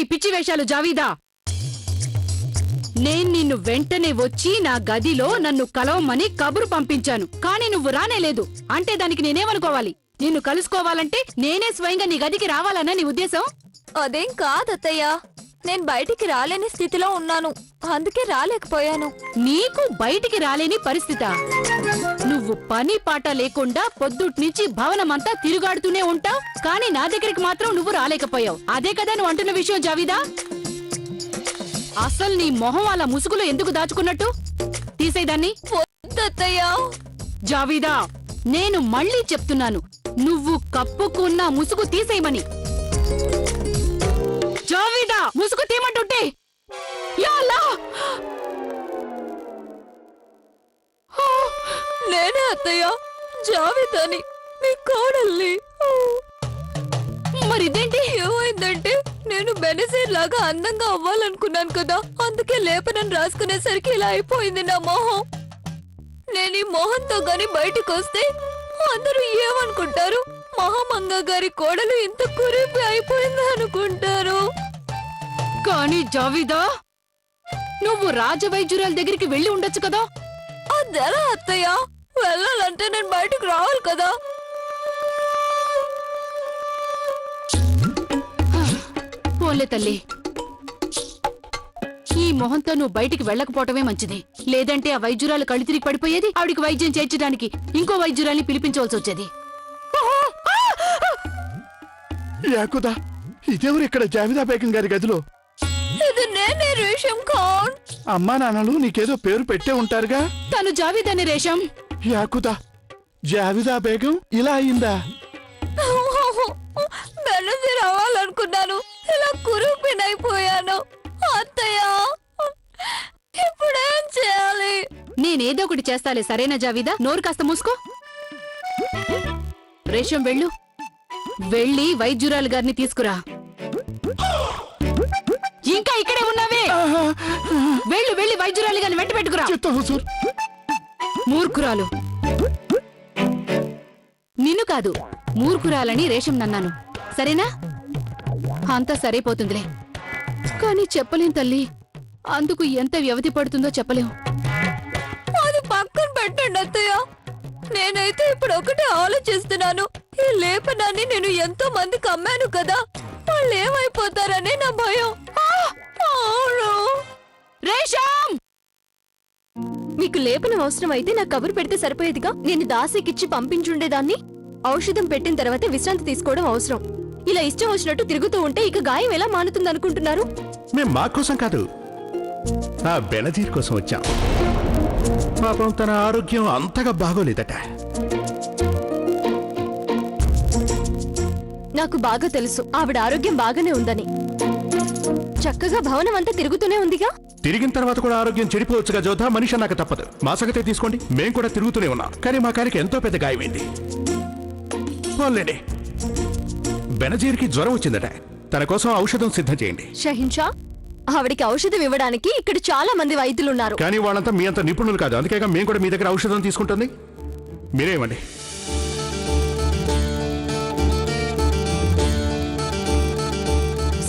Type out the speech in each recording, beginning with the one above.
నీ పిచ్చి వేషాలు జావీదా? నేను నిన్ను వెంటనే వచ్చి నా గదిలో నన్ను కలవమని కబురు పంపించాను, కానీ నువ్వు రానేలేదు. అంటే దానికి నేనేమనుకోవాలి? నిన్ను కలుసుకోవాలంటే నేనే స్వయంగా నీ గదికి రావాలన్న నీ ఉద్దేశం? అదేం కాదత్తయ్య, నేను బయటికి రాలేని స్థితిలో ఉన్నాను, అందుకే రాలేకపోయాను. నీకు బయటికి రాలేని పరిస్థితా? నువ్వు పని పాట లేకుండా పొద్దుట్నుంచి భవనమంతా తిరుగాడుతూనే ఉంటావు, కానీ నా దగ్గరికి మాత్రం నువ్వు రాలేకపోయావు. అదే కదా నువ్వు అంటున్న విషయం జావీదా? అసలు నీ మొహం అలా ముసుగులో ఎందుకు దాచుకున్నట్టు? తీసేదాన్ని. వద్దత్తయ్య. జావీదా, నేను మళ్ళీ చెప్తున్నాను, నువ్వు కప్పుకున్న ముసుగు తీసేయమని. జావీదా, ముసుగు తీయమంటుంటే. యా అల్లా! నేనే అత్తయ్య, జావేదాని, మీ కోడల్ని. మరిదేంటి? ఏమైందంటే నేను బెనజీర్ లాగా అందంగా అవ్వాలనుకున్నాను కదా, అందుకే లేపనం రాసుకునేసరికి ఇలా అయిపోయింది నా మొహం. నేను ఈ మొహంతో గాని బయటకొస్తే అందరూ ఏమనుకుంటారు? మహామంగ గారి కోడలు ఇంత కురిపి అయిపోయింది అనుకుంటారు. కానీ జావీదా, నువ్వు రాజవైద్యురాల దగ్గరికి వెళ్ళి ఉండొచ్చు కదా? అదెలా అత్తయ్య? వెళ్ళాలంటే నేను బయటకు రావాలి కదా. పోన్లే తల్లి, ఈ మొహంతో నువ్వు బయటికి వెళ్ళకపోవటమే మంచిది. లేదంటే ఆ వైద్యురాలు కళ్ళు తిరిగి పడిపోయేది, ఆవిడికి వైద్యం చేర్చడానికి ఇంకో వైద్యురాల్ని పిలిపించవలసి వచ్చేది. యాకుదా, ఇదెవరు ఇక్కడ జావిదా బేగం గారి గదిలో? ఇది నేనే రేషం ఖాన్. అమ్మా నాన్నలు నీకేదో పేరు పెట్టే ఉంటారుగా. తను జావీదాని రేషం. యాకుదా, జావిదా బేగం ఇలా అయిందా? బెనజీర్ అవ్వాలనుకున్నాను, ఇలా కురూపినైపోయాను. అత్తయ్య, ఇప్పుడేం చేయాలి? నేనేదో ఒకటి చేస్తాలే, సరేనా జావీదా? నోరు కాస్త మూసుకో. రేషం వెళ్ళు, వెళ్ళి వైద్యురాలు గారిని తీసుకురా. ఇంకా ఇక్కడే ఉన్నావే? వెళ్ళు, వెళ్ళి వైద్యురాలు గారిని వెంట పెట్టుకురా. మూర్ఖురాలు. నిన్ను కాదు, మూర్ఖురాలని రేషం నన్నాను, సరేనా? అంతా సరైపోతుందిలే, కానీ చెప్పలేం తల్లి. అందుకు ఎంత వ్యవధి పడుతుందో చెప్పలేం. అది పక్కన పెట్టండి అత్తయ్య. నేనైతే ఇప్పుడు ఒకటే ఆలోచిస్తున్నాను, ఈ లేపనాన్ని నేను ఎంతో మందికి అమ్మాను కదా, వాళ్ళు ఏమైపోతారనే నా భయం. రేషం, మీకు లేపనం అవసరం అయితే నాకు కబురు పెడితే సరిపోయేదిగా. నేను దాసికిచ్చి పంపించుండేదాన్ని. ఔషధం పెట్టిన తర్వాత విశ్రాంతి తీసుకోవడం అవసరం. ఇలా ఇష్టం వచ్చినట్టు తిరుగుతూ ఉంటే ఇక గాయం ఎలా మానుతుంది అనుకుంటున్నారు? మేం మా కోసం కాదు, ఆ బెనజీర్ కోసం వచ్చాం. పాపం తన ఆరోగ్యం అంతగా బాగోలేదట. నాకు బాగా తెలుసు ఆవిడ ఆరోగ్యం బాగానే ఉందని. చక్కగా భవనం అంతా తిరుగుతూనే ఉందిగా. తిరిగిన తర్వాత కూడా ఆరోగ్యం చెడిపోవచ్చుగా జోధా. మనిషి నాకు తప్పదు. మా సంగతే తీసుకోండి, మేం కూడా తిరుగుతూనే ఉన్నాం, కానీ మా కాలికి ఎంతో పెద్ద గాయమైంది. పోన్లేండి, బెనజీర్కి జ్వరం వచ్చిందట, తన కోసం ఔషధం సిద్ధం చేయండి. షహిన్షా, ఆవిడికి ఔషధం ఇవ్వడానికి ఇక్కడ చాలా మంది వైద్యులున్నారు. కానీ వాళ్ళంతా మీ అంత నిపుణులు కాదు, అందుకేగా మేము కూడా మీ దగ్గర ఔషధం తీసుకుంటుంది. మీరేమండి?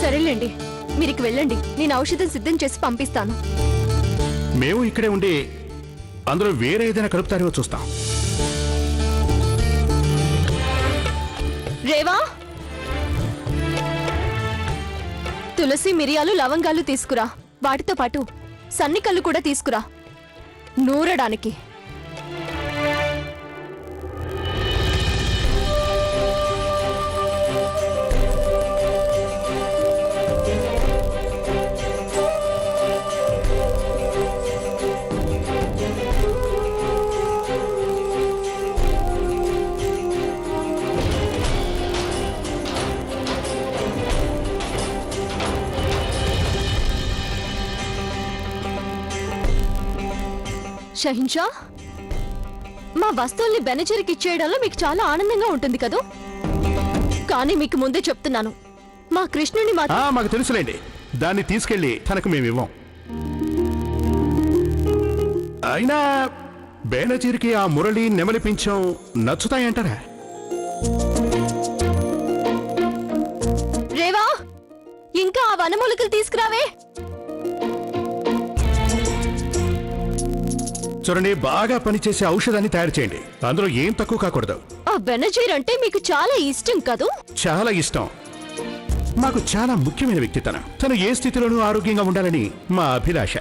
సరేలేండి, మీరికి వెళ్ళండి, నేను ఔషధం సిద్ధం చేసి పంపిస్తాను. మేము ఇక్కడే ఉండి అందులో వేరే ఏదైనా కలుపుతారేమో చూస్తాం. రేవా, తులసి, మిరియాలు, లవంగాలు తీసుకురా. వాటితో పాటు సన్నికల్లు కూడా తీసుకురా, నూరడానికి. షహిన్షా, మా వస్తువుల్ని బెనజీర్కి ఇచ్చేయడంలో మీకు చాలా ఆనందంగా ఉంటుంది కదూ. కానీ మీకు ముందే చెప్తున్నాను, మా కృష్ణుని మాకు తెలుసులేండి, దాన్ని తీసుకెళ్లి తనకు మేమివ్వం. అయినా బెనజీర్కి ఆ మురళి, నెమలి పింఛం నచ్చుతాయంటారా? రేవా, ఈ ఇంకా ఆ వనమూలికలు తీసుకురావే. చూడండి, బాగా పనిచేసే ఔషధాన్ని తయారు చేయండి. అందులో ఏం తక్కువ కాకూడదు. ఆ బెనజీర్ అంటే మీకు చాలా ఇష్టం కదూ? చాలా ఇష్టం. మాకు చాలా ముఖ్యమైన వ్యక్తి తను ఏ స్థితిలోనూ ఆరోగ్యంగా ఉండాలని మా అభిలాష.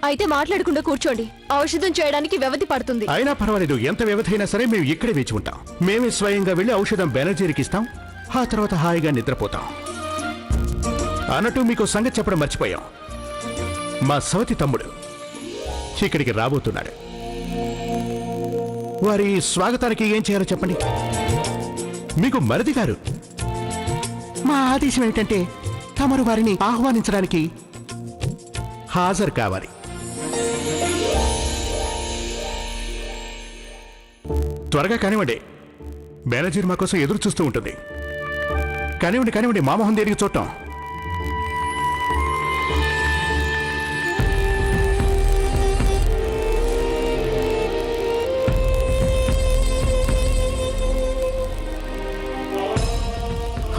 అయితే మాట్లాడకుండా కూర్చోండి. ఔషధం చేయడానికి వ్యవధి పడుతుంది. అయినా పర్వాలేదు, ఎంత వ్యవధి అయినా సరే మేము ఇక్కడే వేచి ఉంటాం. మేమే స్వయంగా వెళ్లి ఔషధం బెనర్జీకి ఇస్తాం. ఆ తర్వాత హాయిగా నిద్రపోతాం. అన్నట్టు మీకు సంగతి చెప్పడం మర్చిపోయాం. మా సవతి తమ్ముడు ఇక్కడికి రాబోతున్నాడు. వారి స్వాగతానికి ఏం చేయాలో చెప్పండి. మీకు మరిది గారు, మా ఆదేశం ఏమిటంటే తమరు వారిని ఆహ్వానించడానికి హాజరు కావాలి. త్వరగా కానివ్వండి, బెనజీర్ మా కోసం ఎదురు చూస్తూ ఉంటుంది. కానివ్వండి, మా మొహం దేనికి చూడటం.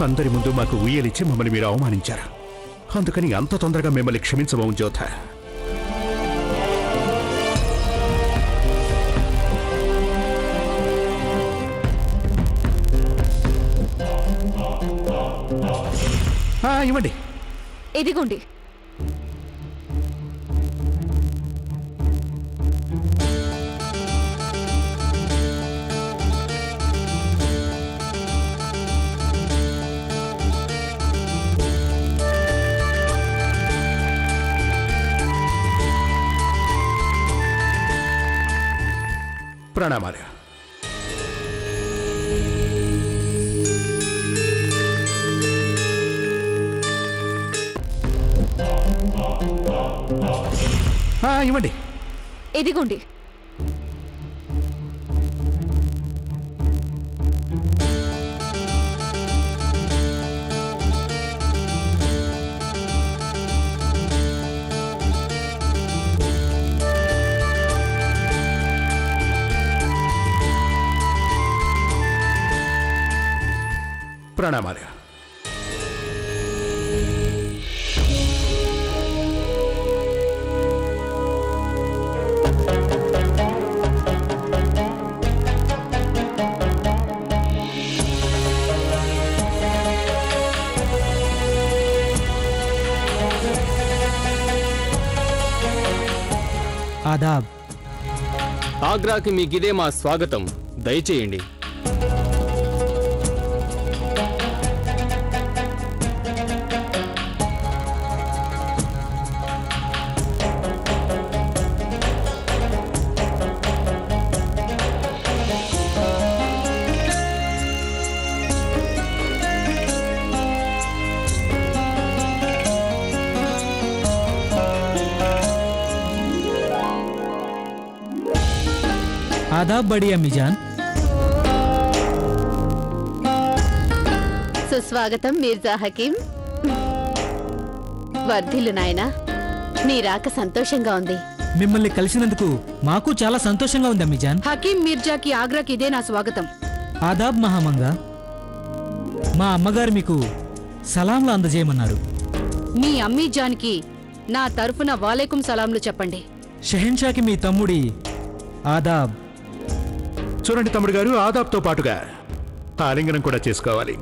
అందరి ముందు మాకు ఉయ్యలిచ్చి మమ్మల్ని మీరు అవమానించారు. అందుకని అంత తొందరగా మిమ్మల్ని క్షమించబోం జ్యోత. ఇవ్వండి. ఇదిగోండి. ప్రణామాలు. ఇవ్వండి. ఇదిగోండి. ప్రణామాలు. ఆదాబ్. ఆగ్రాకి మీకిదే మా స్వాగతం. దయచేయండి. ఆదాబ్ బడియా మిజాన్. సుస్వాగతం మీర్జా హకీం. వర్ధిల్లు నాయనా, నీ రాక సంతోషంగా ఉంది. మిమ్మల్ని కలిసినందుకు మాకు చాలా సంతోషంగా ఉంది అమ్మిజాన్. హకీం మీర్జాకి ఆగ్రాకి ఇదే నా స్వాగతం. ఆదాబ్ మహామంగా. మా అమ్మగారు మీకు సలాంలు అందజేయమన్నారు. మీ అమ్మీ జాన్కి నా తరఫున వాలేకుం సలాంలు చెప్పండి. షెహెన్షాకి మీ తమ్ముడి ఆదాబ్. చూడండి తమ్ముడు గారు, ఆదాబ్తో పాటుగా ఆలింగనం కూడా చేసుకోవాలి.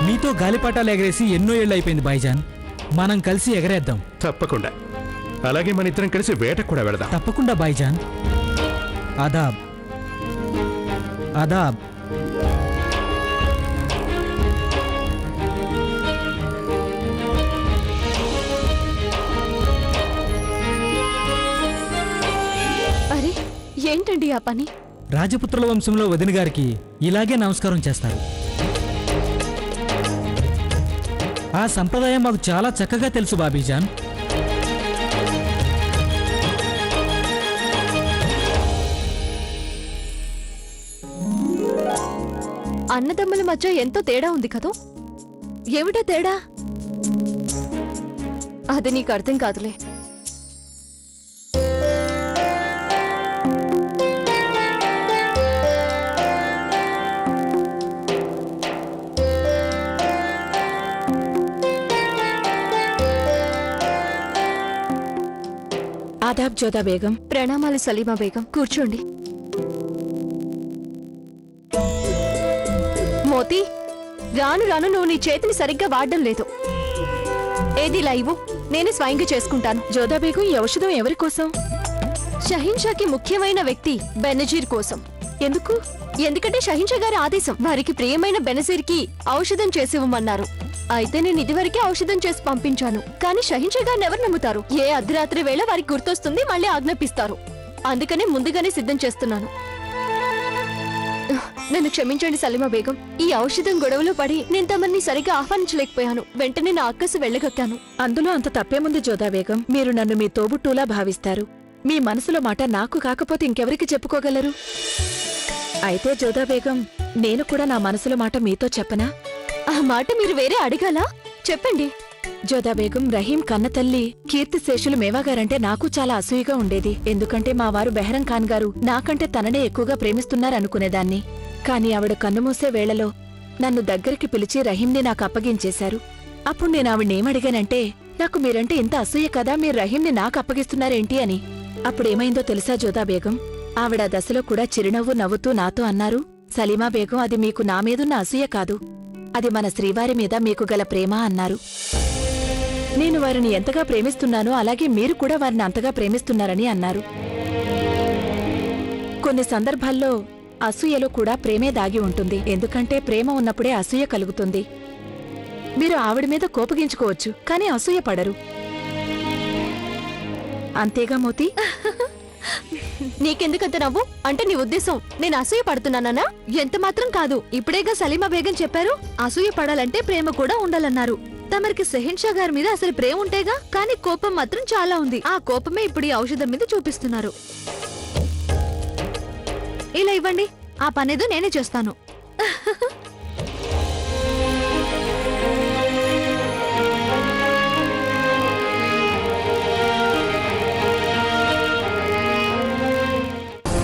మీతో గాలిపటాలు ఎగరేసి ఎన్నో ఏళ్ళు అయిపోయింది భాయిజాన్. మనం కలిసి ఎగరేద్దాం. తప్పకుండా. అలాగే మన ఇద్దరం కలిసి వేటకు కూడా వెళదాం. తప్పకుండా భాయిజాన్. ఆదాబ్. ఆదాబ్. అరే, ఏంటండి ఆ పని? రాజపుత్రుల వంశంలో వదిన గారికి ఇలాగే నమస్కారం చేస్తారు. ఆ సంప్రదాయం మాకు చాలా చక్కగా తెలుసు బాబీజాన్. అన్నదమ్ముల మధ్య ఎంతో తేడా ఉంది కదూ? ఏమిటో తేడా? అది నీకు అర్థం కాదులే. ఆదాబ్ జోదా బేగం. ప్రణామాలు సలీమా బేగం, కూర్చోండి. మోతీ, రాను రాను నువ్వు నీ చేతిని సరిగ్గా వాడడం లేదు. ఏది లైవు, నేనే స్వయంగా చేసుకుంటాను. జోదా బేగం, ఈ ఔషధం ఎవరి కోసం? షహిన్షాకి ముఖ్యమైన వ్యక్తి బెనజీర్ కోసం. ఎందుకు? ఎందుకంటే షహిన్షా గారి ఆదేశం వారికి ప్రియమైన బెనజీర్ కి ఔషధం చేసివ్వమన్నారు. అయితే నేను ఇదివరకే ఔషధం చేసి పంపించాను, కానీ షహిన్షా గారిని ఎవరు నమ్ముతారు? ఏ అర్ధరాత్రి వేళ వారికి గుర్తొస్తుంది, మళ్ళీ ఆజ్ఞాపిస్తారు. అందుకనే ముందుగానే సిద్ధం చేస్తున్నాను. నన్ను క్షమించండి సలీమా బేగం, ఈ ఔషధం గొడవలో పడి నేను తమని సరిగా ఆహ్వానించలేకపోయాను. వెంటనే నా అక్కసు వెళ్ళగక్కాను. అందులో అంత తప్పేముంది జోదా బేగం? మీరు నన్ను మీ తోబుట్టూలా భావిస్తారు. మీ మనసులో మాట నాకు కాకపోతే ఇంకెవరికి చెప్పుకోగలరు? అయితే జోదా బేగం, నేను కూడా నా మనసులో మాట మీతో చెప్పనా? ఆ మాట మీరు వేరే అడగాలా? చెప్పండి. జోదా బేగం, రహీం కన్నతల్లి కీర్తిశేషులు మేవాగారంటే నాకు చాలా అసూయగా ఉండేది. ఎందుకంటే మా వారు బెహరం ఖాన్ గారు నాకంటే తననే ఎక్కువగా ప్రేమిస్తున్నారనుకునేదాన్ని. కాని ఆవిడ కన్నుమూసే వేళలో నన్ను దగ్గరికి పిలిచి రహీంని నాకు అప్పగించేశారు. అప్పుడు నేను ఆవిడనేమడిగానంటే, నాకు మీరంటే ఇంత అసూయ కదా, మీరు రహీంని నాకు అప్పగిస్తున్నారేంటి అని. అప్పుడేమైందో తెలుసా జోదా బేగం? ఆవిడ దశలో కూడా చిరునవ్వు నవ్వుతూ నాతో అన్నారు, సలీమా బేగం, అది మీకు నా మీదున్న అసూయ కాదు, అది మన శ్రీవారి మీద మీకు గల ప్రేమ అన్నారు. నేను వారిని ఎంతగా ప్రేమిస్తున్నానో అలాగే మీరు కూడా వారిని అంతగా ప్రేమిస్తున్నారని అన్నారు. కొన్ని సందర్భాల్లో అసూయలో కూడా ప్రేమే దాగి ఉంటుంది. ఎందుకంటే ప్రేమ ఉన్నప్పుడే అసూయ కలుగుతుంది. మీరు ఆవిడ మీద కోపగించుకోవచ్చు, కానీ అసూయ పడరు. అంతేగా మోతీ? నీకెందుకంత నవ్వు? అంటే నీ ఉద్దేశం నేను అసూయ పడుతున్నానా? ఎంత మాత్రం కాదు. ఇప్పుడేగా సలీమా బేగం చెప్పారు, అసూయ పడాలంటే ప్రేమ కూడా ఉండాలన్నారు. తమరికి షహిన్షా గారి మీద అసలు ప్రేమ ఉంటేగా, కానీ కోపం మాత్రం చాలా ఉంది. ఆ కోపమే ఇప్పుడు ఈ ఔషధం మీద చూపిస్తున్నారు. ఇలా ఇవ్వండి, ఆ పనేదో నేనే చేస్తాను.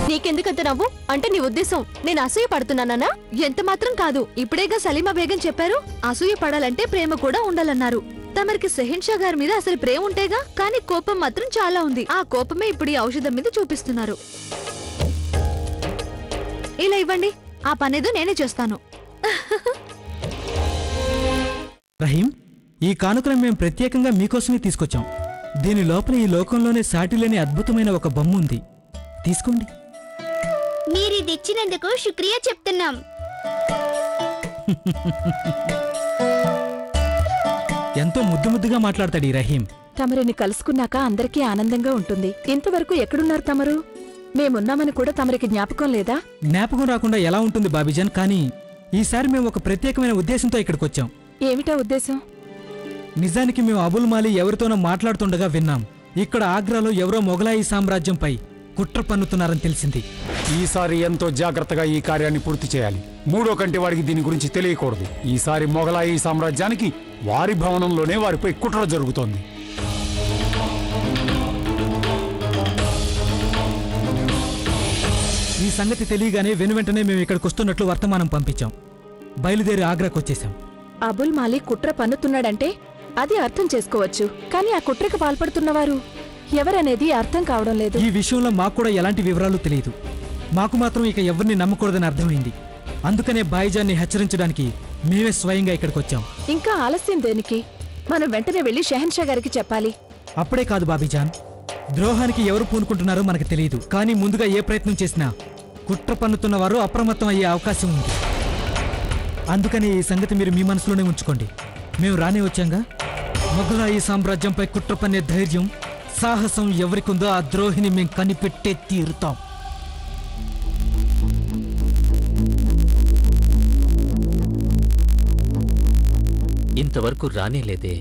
నీకెందుకంత నవ్వు? అంటే నీ ఉద్దేశం నేను అసూయ పడుతున్నానా? ఎంత మాత్రం కాదు. ఇప్పుడేగా సలీమా బేగం చెప్పారు, అసూయ పడాలంటే ప్రేమ కూడా ఉండాలన్నారు. తమరికి షహిన్షా గారి మీద అసలు ప్రేమ ఉంటేగా, కానీ కోపం మాత్రం చాలా ఉంది. ఆ కోపమే ఇప్పుడు ఈ ఔషధం మీద చూపిస్తున్నారు. ఇలా ఇవ్వండి, ఆ పనేదో నేనే చేస్తాను. రహీం, ఈ కానుకను మేము ప్రత్యేకంగా మీకోసమే తీసుకొచ్చాం. దీని లోపల ఈ లోకంలోనే సాటిలేని అద్భుతమైన ఒక బొమ్మ ఉంది. తీసుకోండి. మీరిదిచ్చినందుకు శుక్రియా చెప్తున్నాం. ఎంతో ముద్దుగా మాట్లాడతాడు ఈ రహీం. తమరిని కలుసుకున్నాక అందరికీ ఆనందంగా ఉంటుంది. ఇంతవరకు ఎక్కడున్నారు తమరు? మేమున్నామని కూడా తమరికి జ్ఞాపకం లేదా? జ్ఞాపకం రాకుండా ఎలా ఉంటుంది బాబీజాన్? కానీ ఈసారి మేము ఒక ప్రత్యేకమైన ఉద్దేశంతో ఇక్కడికొచ్చాం. ఏమిటా ఉద్దేశం? నిజానికి మేము అబుల్ మాలి ఎవరితోనో మాట్లాడుతుండగా విన్నాం, ఇక్కడ ఆగ్రాలో ఎవరో మొఘలాయి సామ్రాజ్యంపై కుట్ర పన్నుతున్నారని తెలిసింది. ఈసారి ఎంతో జాగ్రత్తగా ఈ కార్యాన్ని పూర్తి చేయాలి. మూడో కంటి వాడికి దీని గురించి తెలియకూడదు. ఈసారి మొఘలాయి సామ్రాజ్యానికి వారి భవనంలోనే వారిపై కుట్ర జరుగుతోంది. ఈ సంగతి తెలియగానే వెనువెంటనే మేము ఇక్కడికి వస్తున్నట్లు వర్తమానం పంపించాం. బయలుదేరి ఆగ్రాకు వచ్చేశాం. అబుల్ మాలి కుట్ర పన్నుతున్నాడంటే అది అర్థం చేసుకోవచ్చు, కానీ ఆ కుట్రకు పాల్పడుతున్నవారు ఎవరనేది అర్థం కావడం లేదు. ఈ విషయంలో మాకు కూడా ఎలాంటి వివరాలు తెలియదు. మాకు మాత్రం ఇక ఎవరిని నమ్మకూడదని అర్థమైంది. అందుకనే బాయిజాన్ని హెచ్చరించడానికి మేమే స్వయంగా ఇక్కడికి వచ్చాం. ఇంకా ఆలస్యం దేనికి? మనం వెంటనే వెళ్లి షెహన్షా గారికి చెప్పాలి. అప్పుడే కాదు బాబీజాన్, ద్రోహానికి ఎవరు పూనుకుంటున్నారో మనకు తెలియదు. కానీ ముందుగా ఏ ప్రయత్నం చేసినా కుట్ర పన్నుతున్న వారు అప్రమత్తం అయ్యే అవకాశం ఉంది. అందుకని ఈ సంగతి మీరు మీ మనసులోనే ఉంచుకోండి. మేము రానే వచ్చాంగా. మొఘలాయి సామ్రాజ్యంపై కుట్ర పన్నే ధైర్యం, సాహసం ఎవరికుందో ఆ ద్రోహిని మేం కనిపెట్టే తీరుతాం. ఇంతవరకు రానేలేదే.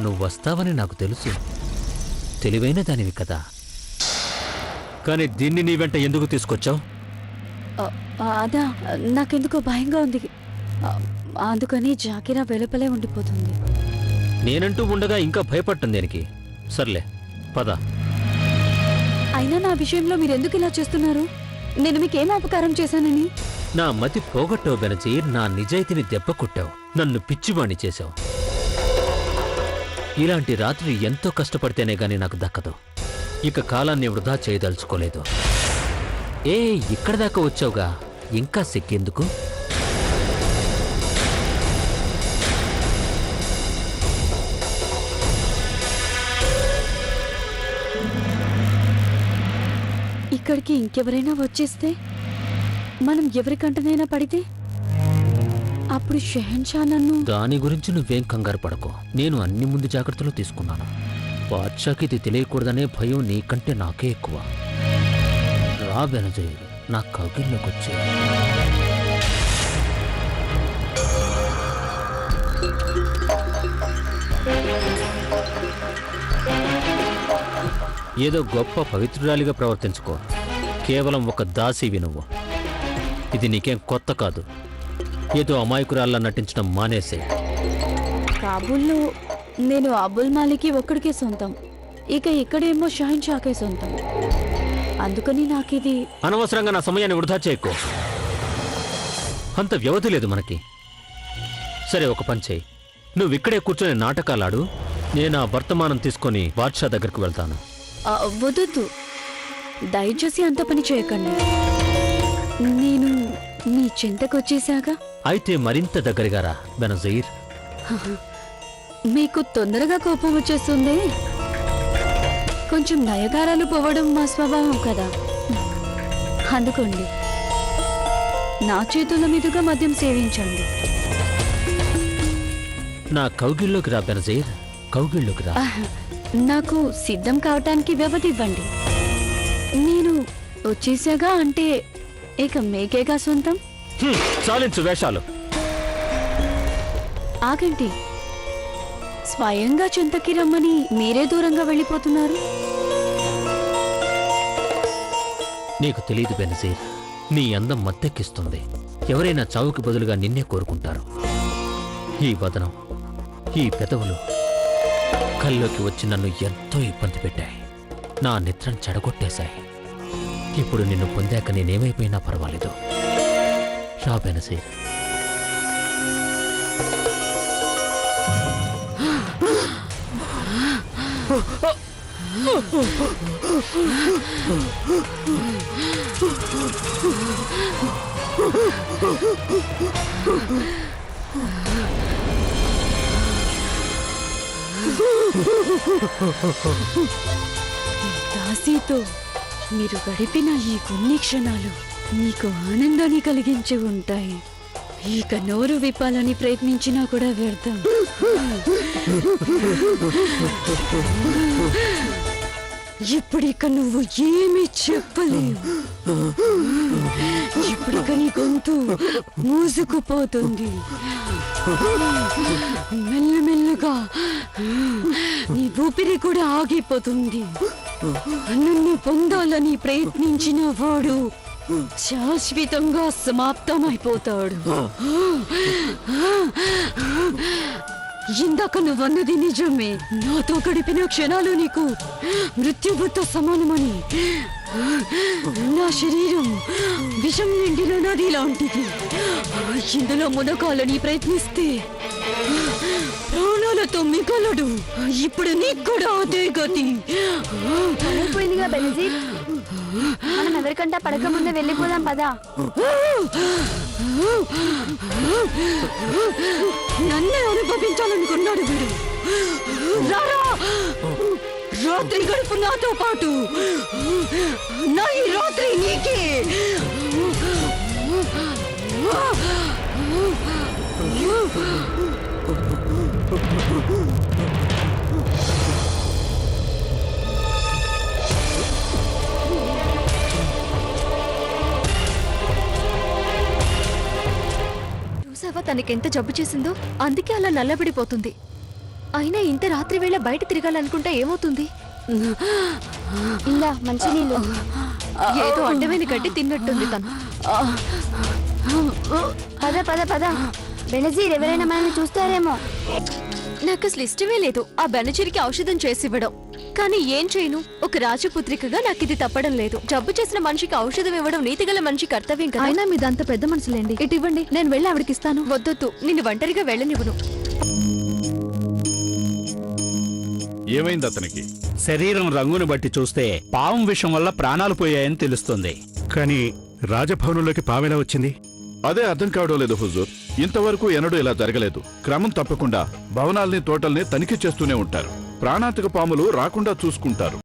నువ్వు వస్తావని నాకు తెలుసు. తెలివైన దానివి కదా. కానీ దీన్ని నీ వెంట ఎందుకు తీసుకొచ్చావు? అదా, నాకెందుకో భయంగా ఉంది. అందుకని జాకిరా వెలుపలే ఉండిపోతుంది. నేనంటూ ఉండగా ఇంకా భయపడటం దేనికి? సర్లే పద. అయినా నా విషయంలో మీరెందుకు ఇలా చేస్తున్నారు? నేను మీకేం అపకారం చేశానని? నా మతి పోగొట్టావు బెనజీర్. నా నిజాయితీని దెబ్బ కొట్టావు. నన్ను పిచ్చివాణ్ణి చేశావు. ఇలాంటి రాత్రి ఎంతో కష్టపడితేనే గాని నాకు దక్కదు. ఇక కాలాన్ని వృధా చేయదలుచుకోలేదు. ఇక్కడ దాకా వచ్చావుగా, ఇంకా సిక్కేందుకు? ఇక్కడికి ఇంకెవరైనా వచ్చేస్తే, మనం ఎవరికంటనైనా పడితే అప్పుడు షెహన్షా నన్ను... దాని గురించి నువ్వేం కంగారు పడకు. నేను అన్ని ముందు జాగ్రత్తలు తీసుకున్నాను. బాద్షాకి ఇది తెలియకూడదనే భయం నీకంటే నాకే ఎక్కువ. రా బెనజీర్, నా కౌగిల్లోకి వచ్చే. ఏదో గొప్ప పవిత్రురాలిగా ప్రవర్తించుకో. కేవలం ఒక దాసివి నువ్వు. ఇది నీకేం కొత్త కాదు. ఏదో అమాయకురాల్లా నటించడం మానేసే. కాబూల్లో నేను అబుల్ మాలికి ఒక్కడికే సొంతం. ఇక ఇక్కడేమో షహన్షాకే సొంతం. అందుకని నాకిది... అనవసరంగా నా సమయాన్ని వృధా చేయకు. అంత వ్యవధి లేదు మనకి. సరే, ఒక పని చేయి. నువ్విక్కడే కూర్చొని నాటకాలాడు. నేను ఆ వర్తమానం తీసుకొని బాద్షా దగ్గరికి వెళ్తాను. వద్దు, దయచేసి అంత పని చేయకండి. నేను మీ చింతకొచ్చేశాక. అయితే మరింత దగ్గరగా రా బెనజీర్. మీకు తొందరగా కోపం వచ్చేస్తుంది. కొంచెం నయగారాలు పోవడం మా స్వభావం కదా. అందుకోండి, నా చేతుల మీదుగా మద్యం సేవించండి. నా కౌగిల్లోకి రా బెనజీర్, కౌగిల్లోకి రా. నాకు సిద్ధం కావటానికి వ్యవధి ఇవ్వండి. నేను వచ్చేసాగా అంటే ఇక మీకేగా సొంతం. చాలించు వేషాలు. ఆగండి, స్వయంగా చింతకి రమ్మని మీరే దూరంగా వెళ్ళిపోతున్నారు. నీకు తెలీదు బెనజీర్, నీ అందం మత్తెక్కిస్తుంది. ఎవరైనా చావుకి బదులుగా నిన్నే కోరుకుంటారు. ఈ వదనం, ఈ పెదవులు కల్లోకి వచ్చి నన్ను ఎంతో ఇబ్బంది పెట్టాయి. నా నిద్రను చెడగొట్టేశాయి. ఇప్పుడు నిన్ను పొందాక నేనేమైపోయినా పర్వాలేదు. రా బెనజీర్. దాసీతో మీరు గడిపిన ఈ కొన్ని క్షణాలు మీకు ఆనందాన్ని కలిగించి ఉంటాయి. ఇక నోరు విప్పాలని ప్రయత్నించినా కూడా వ్యర్థం. ఇప్పుడిక నువ్వు ఏమీ చెప్పలేవు. ఇప్పుడిక నీ గొంతు మూసుకుపోతుంది. మెల్లమెల్లగా నీ ఊపిరి కూడా ఆగిపోతుంది. నన్ను పొందాలని ప్రయత్నించిన వాడు శాశ్వతంగా సమాప్తమైపోతాడు. ఇందాక నువ్వన్నది నిజమే. నాతో గడిపిన క్షణాలు నీకు మృత్యువుతో సమానమని. నా శరీరం విషం నిండిన నది లాంటిది. ఇందులో మునకాలని ప్రయత్నిస్తే ప్రాణాలతో మిగలడు. ఇప్పుడు నీకు కూడా అదే గతి. అయిపోయిందిగా బెనజీర్, మనం ఎవరికంటా పడక ముందే వెళ్ళిపోదాం పదా. నన్నే అనుభవించాలనుకున్నాడు వీడు. రారా, రాత్రి గడుపు నాతో పాటు. నా ఈ రాత్రి నీకే. చూసావా తనకెంత జబ్బు చేసిందో? అందుకే అలా నల్లబడిపోతుంది. అయినా ఇంత రాత్రి వేళ బయట తిరగాలనుకుంటే ఏమవుతుంది? ఇలా మంచినీళ్ళు. ఏదో అడ్డమైన గడ్డి తిన్నట్టుంది తను. పద పద పద, బెనజీర్ ఎవరైనా మనల్ని చూస్తారేమో. నాకు అసలు ఇష్టమే లేదు ఆ బెనజీరికి ఔషధం చేసి ఇవ్వడం. కానీ ఏం చేయను, ఒక రాజపుత్రికగా నాకు ఇది తప్పడం లేదు. జబ్బు చేసిన మనిషికి ఔషధం ఇవ్వడం నీతిగల మనిషి కర్తవ్యం కదా. అయినా మీదంత పెద్ద మనసులేండి. ఇటు ఇవ్వండి, నేను వెళ్ళి ఆవిడకి ఇస్తాను. వద్దొద్దు, నిన్ను ఒంటరిగా వెళ్ళనివ్వను. ఏమైంది అతనికి? శరీరం రంగును బట్టి చూస్తే పావం విషం వల్ల ప్రాణాలు పోయాయని తెలుస్తుంది. కానీ రాజభవనంలోకి పావెలా వచ్చింది? అదే అర్థం కావడం లేదు హుజూర్. ఇంతవరకు ఎన్నడూ ఇలా జరగలేదు. క్రమం తప్పకుండా భవనాల్ని తోటల్ని తనిఖీ చేస్తూనే ఉంటారు. ప్రాణాంతక పాములు రాకుండా చూసుకుంటారు.